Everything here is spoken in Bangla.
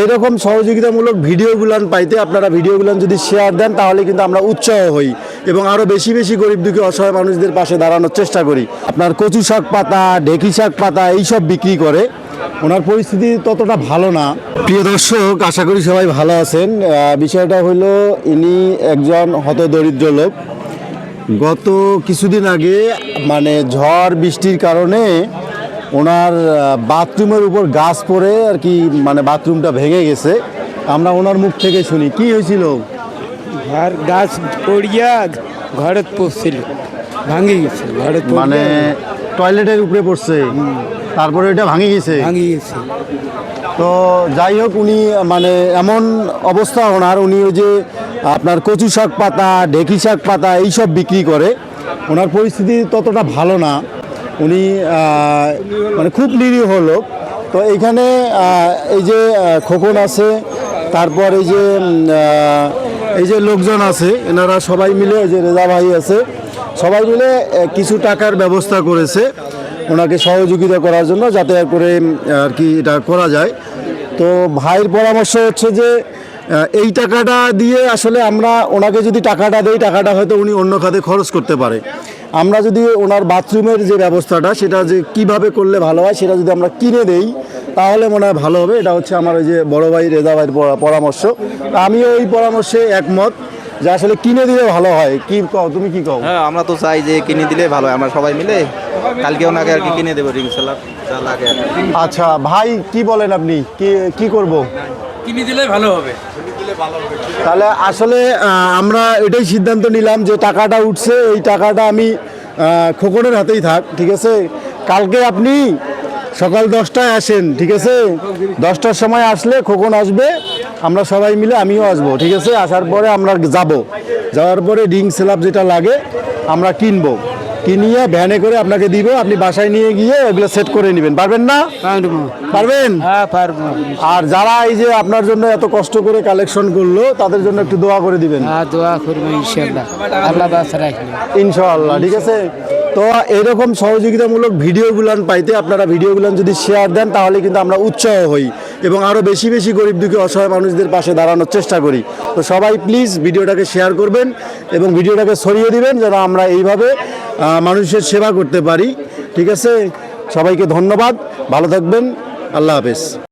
এরকম সহযোগিতামূলক ভিডিওগুলান পাইতে আপনারা ভিডিওগুলান যদি শেয়ার দেন তাহলে কিন্তু আমরা উৎসাহ হই এবং আরও বেশি বেশি গরিব দুঃখী অসহায় মানুষদের পাশে দাঁড়ানোর চেষ্টা করি। আপনার কচু শাক পাতা, ঢেঁকি শাক পাতা এইসব বিক্রি করে। ওনার পরিস্থিতি ততটা ভালো না। প্রিয় দর্শক, আশা করি সবাই ভালো আছেন। বিষয়টা হলো ইনি একজন হতদরিদ্র লোক। গত কিছুদিন আগে মানে ঝড় বৃষ্টির কারণে ওনার বাথরুমের উপর গাছ পড়ে আর কি মানে বাথরুমটা ভেঙে গেছে। আমরা ওনার মুখ থেকে শুনি কি হয়েছিল। ঘর গাছ পড়িয়া ঘরে পড়ছিল, ভাঙে গেছে। ঘরে মানে টয়লেটের উপরে পড়ছে, তারপরে এটা ভাঙে গেছে। তো যাই হোক, উনি মানে এমন অবস্থা ওনার, উনি ওই যে আপনার কচু শাক পাতা, ঢেঁকি শাক পাতা এইসব বিক্রি করে। ওনার পরিস্থিতি ততটা ভালো না। উনি মানে খুব নিরীহ লোক। তো এইখানে এই যে খোকন আছে, তারপর এই যে লোকজন আছে, এনারা সবাই মিলে, এই যে রেজা ভাই আছে, সবাই মিলে কিছু টাকার ব্যবস্থা করেছে ওনাকে সহযোগিতা করার জন্য, যাতে করে আর কি এটা করা যায়। তো ভাইয়ের পরামর্শ হচ্ছে যে এই টাকাটা দিয়ে আসলে আমরা ওনাকে যদি টাকাটা দেই, টাকাটা হয়তো উনি অন্য খাতে খরচ করতে পারে। আমরা যদি ওনার বাথরুমের যে ব্যবস্থাটা, সেটা যে কিভাবে করলে ভালো হয় সেটা যদি আমরা কিনে দেই তাহলে মনে হয় ভালো হবে। এটা হচ্ছে আমার ওই যে বড় ভাই রেজা ভাইয়ের পরামর্শ। আমিও এই পরামর্শে একমত যে আসলে কিনে দিলে ভালো হয়। কি কও, তুমি কি কও? হ্যাঁ, আমরা তো চাই যে কিনে দিলে ভালো হয়। আমরা সবাই মিলে কালকে ওনাকে আর কি কিনে দেবো রিং সেলার যা লাগে। আচ্ছা ভাই, কি বলেন আপনি? কি করব? কিনে দিলে ভালো হবে। তাহলে আসলে আমরা এটাই সিদ্ধান্ত নিলাম যে টাকাটা উঠছে, এই টাকাটা আমি খোকনের হাতেই থাক, ঠিক আছে? কালকে আপনি সকাল 10টায় আসেন, ঠিক আছে? 10টার সময় আসলে খোকন আসবে, আমরা সবাই মিলে আমিও আসবো, ঠিক আছে? আসার পরে আমরা যাওয়ার পরে রিং সেলাপ যেটা লাগে আমরা কিনবো, কিনিয়ে ভ্যানে করে আপনাকে দিব। আপনি বাসায় নিয়ে গিয়ে এগুলো সেট করে নেবেন। পারবেন না? পারবেন? হ্যাঁ পারবো। আর যারা এই যে আপনার জন্য এত কষ্ট করে কালেকশন করলো তাদের জন্য একটু দোয়া করে দিবেন। হ্যাঁ, দোয়া করবো ইনশাআল্লাহ, আল্লাহ বাঁচা রাখবে ইনশাআল্লাহ, ঠিক আছে? তো এরকম সহযোগিতামূলক ভিডিওগুলান পাইতে আপনারা ভিডিওগুলান যদি শেয়ার দেন তাহলে কিন্তু আমরা উৎসাহ হই এবং আরও বেশি বেশি গরিব দুঃখী অসহায় মানুষদের পাশে দাঁড়ানোর চেষ্টা করি। তো সবাই প্লিজ ভিডিওটাকে শেয়ার করবেন এবং ভিডিওটাকে ছড়িয়ে দিবেন যেন আমরা এইভাবে মানুষের সেবা করতে পারি, ঠিক আছে? সবাইকে ধন্যবাদ, ভালো থাকবেন, আল্লাহ হাফেজ।